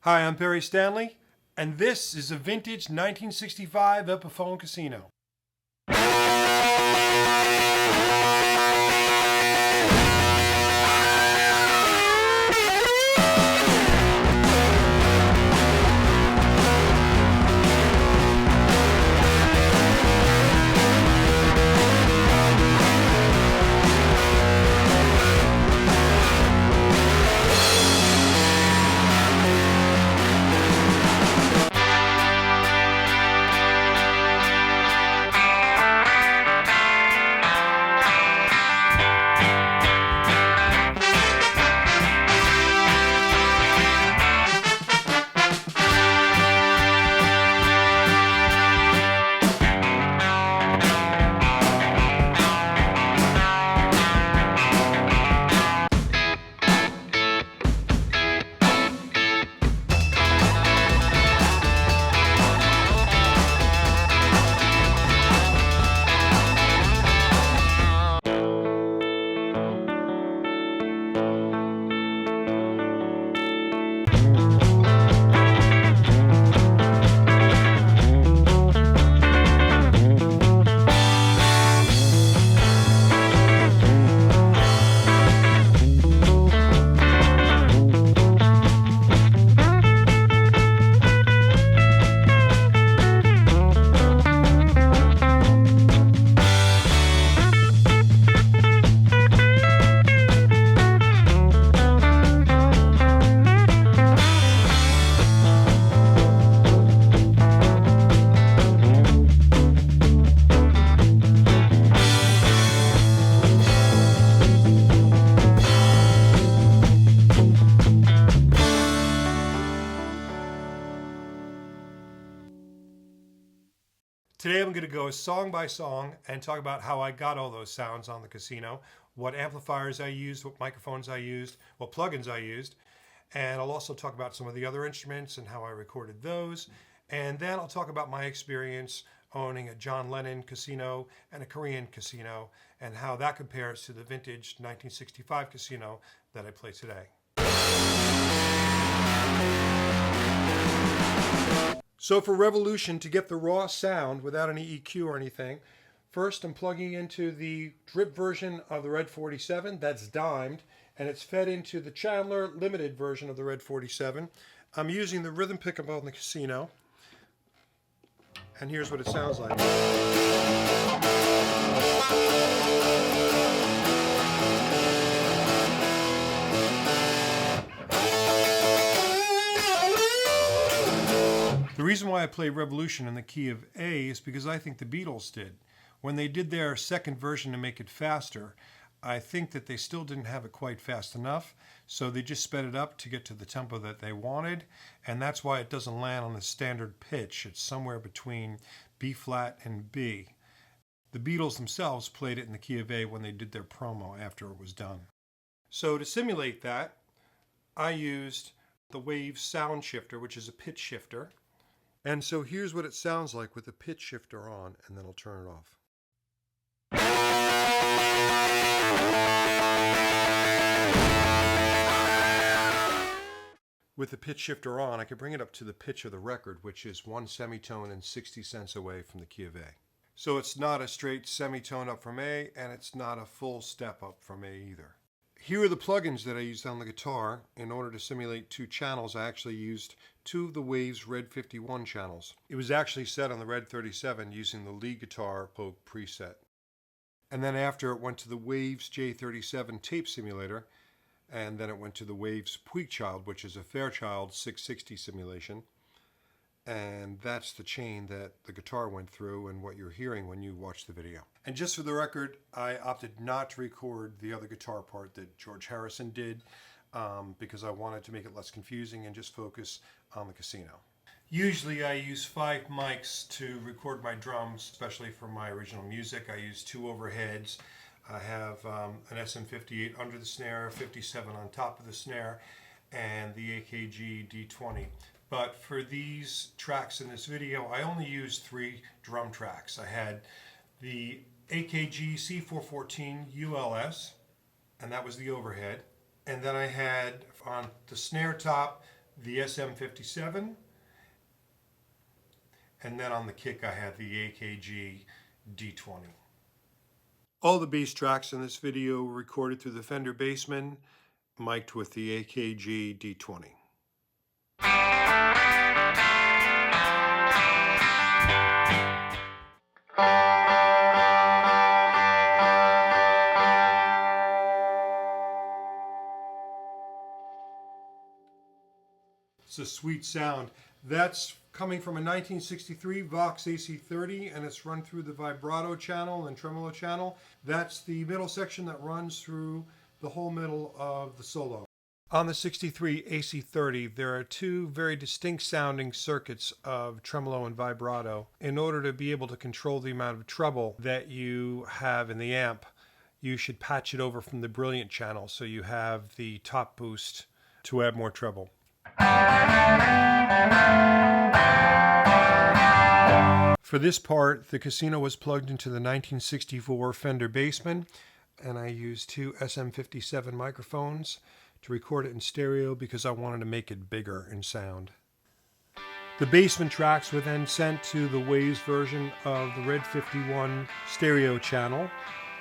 Hi, I'm Perry Stanley, and this is a vintage 1965 Epiphone Casino. Today I'm going to go song by song and talk about how I got all those sounds on the casino, what amplifiers I used, what microphones I used, what plugins I used, and I'll also talk about some of the other instruments and how I recorded those, and then I'll talk about my experience owning a John Lennon casino and a Korean casino and how that compares to the vintage 1965 casino that I play today. So for Revolution, to get the raw sound without any EQ or anything, first I'm plugging into the drip version of the Red 47, that's dimed, and it's fed into the Chandler limited version of the Red 47. I'm using the rhythm pickup on the casino, and here's what it sounds like. The reason why I play Revolution in the key of A is because I think the Beatles did. When they did their second version to make it faster, I think that they still didn't have it quite fast enough, so they just sped it up to get to the tempo that they wanted, and that's why it doesn't land on the standard pitch. It's somewhere between B flat and B. The Beatles themselves played it in the key of A when they did their promo after it was done. So to simulate that, I used the Waves sound shifter, which is a pitch shifter. And so here's what it sounds like with the pitch shifter on, and then I'll turn it off. With the pitch shifter on, I can bring it up to the pitch of the record, which is one semitone and 60 cents away from the key of A. So it's not a straight semitone up from A, and it's not a full step up from A either. Here are the plugins that I used on the guitar. In order to simulate two channels, I actually used two of the Waves Red 51 channels. It was actually set on the Red 37 using the lead guitar poke preset. And then after it went to the Waves J37 tape simulator, and then it went to the Waves Puigchild, which is a Fairchild 660 simulation. And that's the chain that the guitar went through and what you're hearing when you watch the video. And just for the record, I opted not to record the other guitar part that George Harrison did because I wanted to make it less confusing and just focus on the casino. Usually I use 5 mics to record my drums, especially for my original music. I use 2 overheads. I have an SM58 under the snare, 57 on top of the snare, and the AKG D20. But for these tracks in this video, I only used 3 drum tracks. I had the AKG C414 ULS, and that was the overhead. And then I had on the snare top the SM57, and then on the kick I had the AKG D20. All the bass tracks in this video were recorded through the Fender Bassman, mic'd with the AKG D20. It's a sweet sound. That's coming from a 1963 Vox AC30, and it's run through the vibrato channel and tremolo channel. That's the middle section that runs through the whole middle of the solo. On the 63 AC30, there are two very distinct sounding circuits of tremolo and vibrato. In order to be able to control the amount of treble that you have in the amp, you should patch it over from the Brilliant channel so you have the top boost to add more treble. For this part, the Casino was plugged into the 1964 Fender Bassman, and I used two SM57 microphones to record it in stereo because I wanted to make it bigger in sound. The Bassman tracks were then sent to the Waves version of the Red 51 stereo channel,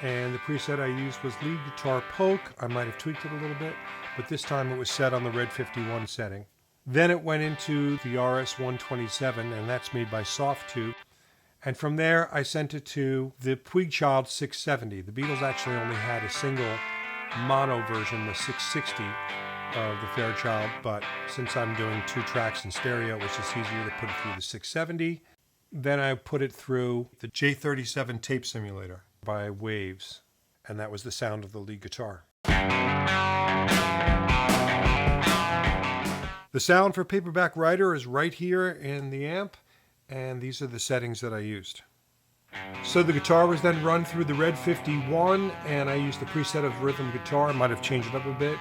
and the preset I used was lead guitar poke. I might have tweaked it a little bit, but this time it was set on the Red 51 setting. Then it went into the RS-127, and that's made by Softtube. And from there, I sent it to the Puigchild 670. The Beatles actually only had a single mono version, the 660 of the Fairchild, but since I'm doing two tracks in stereo, it was just easier to put it through the 670. Then I put it through the J37 tape simulator by Waves, and that was the sound of the lead guitar. The sound for Paperback Writer is right here in the amp, and these are the settings that I used. So the guitar was then run through the Red 51, and I used the preset of rhythm guitar. I might have changed it up a bit,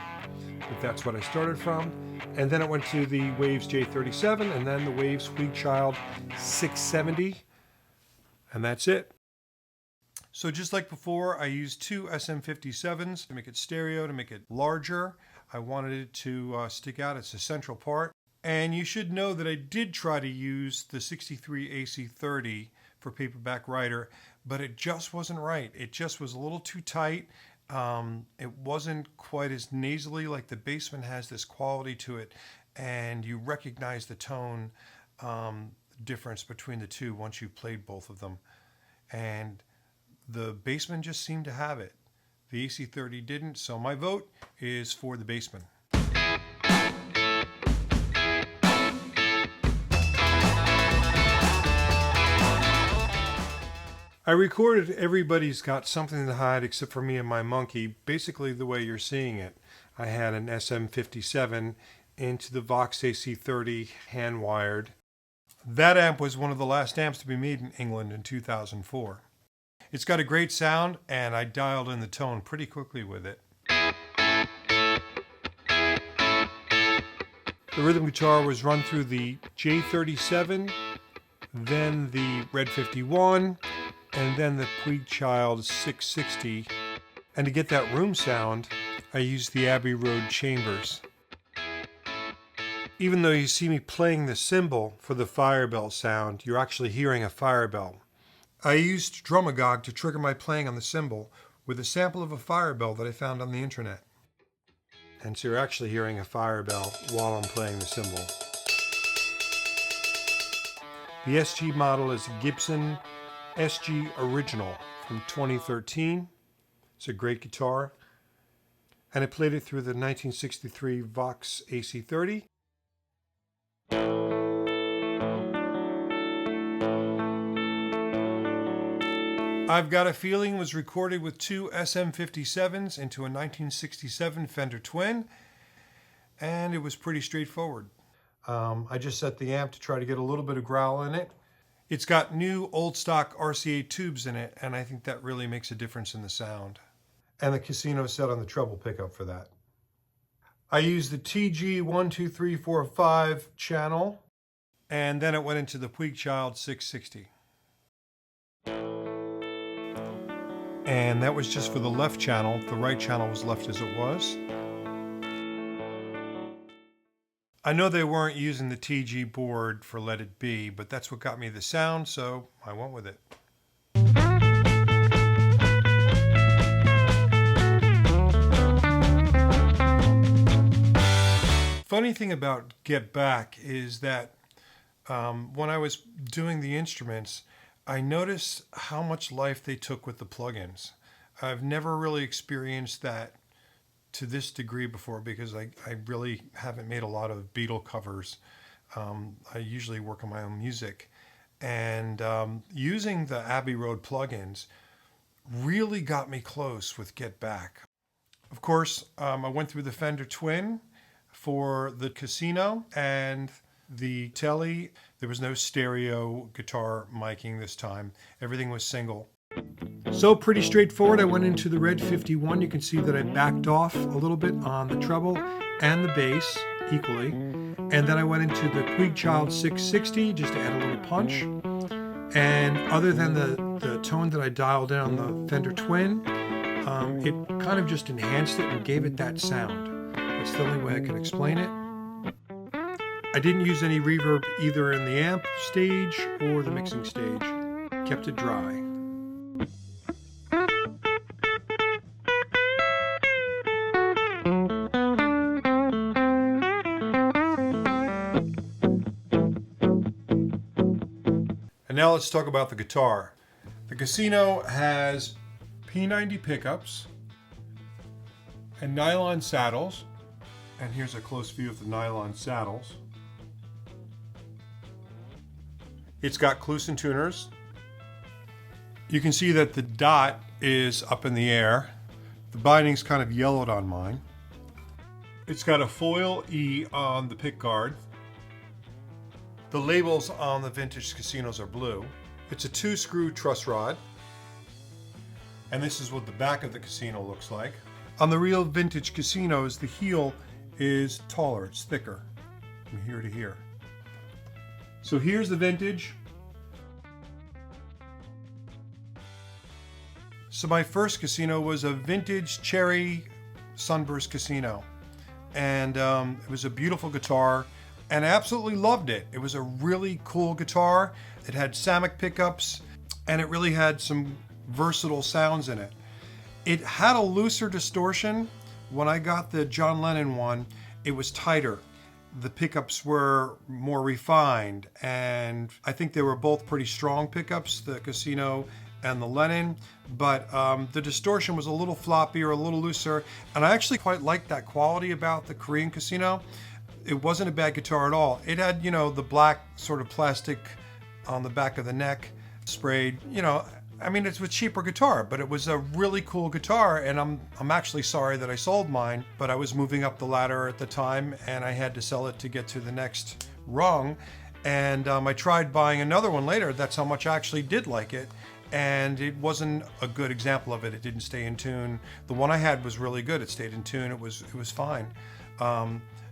but that's what I started from. And then it went to the Waves J37, and then the Waves Puigchild 670, and that's it. So just like before, I used two SM57s to make it stereo, to make it larger. I wanted it to stick out. It's a central part. And you should know that I did try to use the 63 AC30 for Paperback Writer, but it just wasn't right. It just was a little too tight. It wasn't quite as nasally. Like the Bassman has this quality to it, and you recognize the tone difference between the two once you've played both of them. And the Bassman just seemed to have it. The AC30 didn't, so my vote is for the Bassman. I recorded Everybody's Got Something to Hide Except for Me and My Monkey, basically the way you're seeing it. I had an SM57 into the Vox AC30 hand-wired. That amp was one of the last amps to be made in England in 2004. It's got a great sound, and I dialed in the tone pretty quickly with it. The rhythm guitar was run through the J37, then the Red 51, and then the Puigchild 660. And to get that room sound, I used the Abbey Road Chambers. Even though you see me playing the cymbal for the fire bell sound, you're actually hearing a fire bell. I used Drumagog to trigger my playing on the cymbal with a sample of a fire bell that I found on the internet. And so you're actually hearing a fire bell while I'm playing the cymbal. The SG model is a Gibson SG Original from 2013. It's a great guitar. And I played it through the 1963 Vox AC30. I've Got a Feeling was recorded with two SM57s into a 1967 Fender Twin, and it was pretty straightforward. I just set the amp to try to get a little bit of growl in it. It's got new old stock RCA tubes in it, and I think that really makes a difference in the sound. And the Casino set on the treble pickup for that. I used the TG12345 channel, and then it went into the Puigchild 660. And that was just for the left channel. The right channel was left as it was. I know they weren't using the TG board for Let It Be, but that's what got me the sound, so I went with it. Funny thing about Get Back is that when I was doing the instruments, I noticed how much life they took with the plugins. I've never really experienced that to this degree before because I really haven't made a lot of Beatle covers. I usually work on my own music. And using the Abbey Road plugins really got me close with Get Back. Of course, I went through the Fender Twin for the Casino and the Telly. There was no stereo guitar miking this time. Everything was single. So pretty straightforward. I went into the Red 51. You can see that I backed off a little bit on the treble and the bass equally. And then I went into the Puigchild 660 just to add a little punch. And other than the tone that I dialed in on the Fender Twin, it kind of just enhanced it and gave it that sound. That's the only way I can explain it. I didn't use any reverb either in the amp stage or the mixing stage. Kept it dry. And now let's talk about the guitar. The Casino has P90 pickups and nylon saddles. And here's a close view of the nylon saddles. It's got Kluson tuners. You can see that the dot is up in the air. The binding's kind of yellowed on mine. It's got a foil E on the pick guard. The labels on the vintage Casinos are blue. It's a 2-screw truss rod. And this is what the back of the Casino looks like. On the real vintage Casinos, the heel is taller, it's thicker from here to here. So here's the vintage. So my first Casino was a vintage cherry Sunburst Casino. And it was a beautiful guitar and I absolutely loved it. It was a really cool guitar. It had Samick pickups and it really had some versatile sounds in it. It had a looser distortion. When I got the John Lennon one, it was tighter. The pickups were more refined, and I think they were both pretty strong pickups, the Casino and the Lennon, but the distortion was a little floppier, a little looser, and I actually quite liked that quality about the Korean Casino. It wasn't a bad guitar at all. It had, the black sort of plastic on the back of the neck, sprayed, it's a cheaper guitar, but it was a really cool guitar, and I'm actually sorry that I sold mine, but I was moving up the ladder at the time, and I had to sell it to get to the next rung, and I tried buying another one later. That's how much I actually did like it, and it wasn't a good example of it. It didn't stay in tune. The one I had was really good. It stayed in tune. It was fine.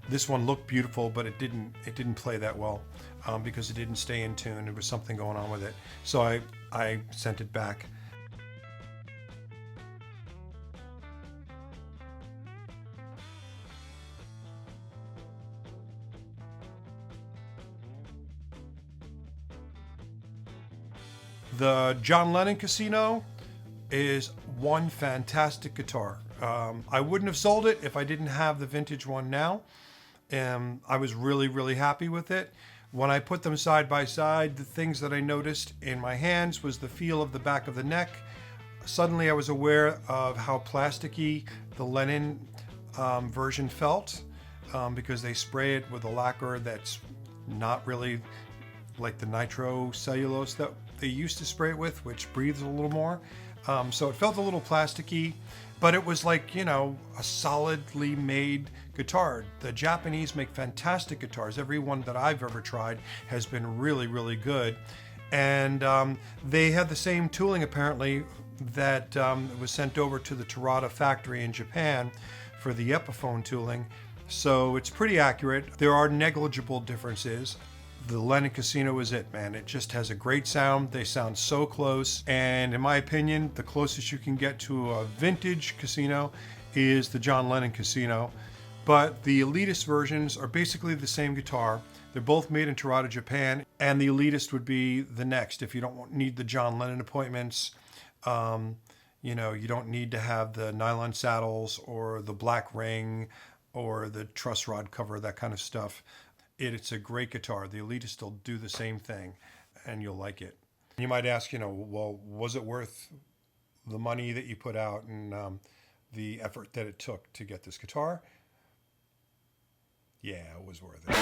This one looked beautiful, but it didn't play that well because it didn't stay in tune. There was something going on with it. So I sent it back. The John Lennon Casino is one fantastic guitar. I wouldn't have sold it if I didn't have the vintage one now. I was really, really happy with it. When I put them side by side, the things that I noticed in my hands was the feel of the back of the neck. Suddenly I was aware of how plasticky the Lennon version felt because they spray it with a lacquer that's not really like the nitro cellulose that they used to spray it with, which breathes a little more. So it felt a little plasticky, but it was like, a solidly made guitar. The Japanese make fantastic guitars. Every one that I've ever tried has been really, really good. And they had the same tooling apparently that was sent over to the Terada factory in Japan for the Epiphone tooling. So it's pretty accurate. There are negligible differences. The Lennon Casino is it, man. It just has a great sound. They sound so close. And in my opinion, the closest you can get to a vintage Casino is the John Lennon Casino. But the Elitist versions are basically the same guitar. They're both made in Toronto, Japan, and the Elitist would be the next. If you don't need the John Lennon appointments, you know, you don't need to have the nylon saddles or the black ring or the truss rod cover, that kind of stuff. It's a great guitar. The Elitist will do the same thing, and you'll like it. You might ask, you know, well, was it worth the money that you put out and the effort that it took to get this guitar? Yeah, it was worth it.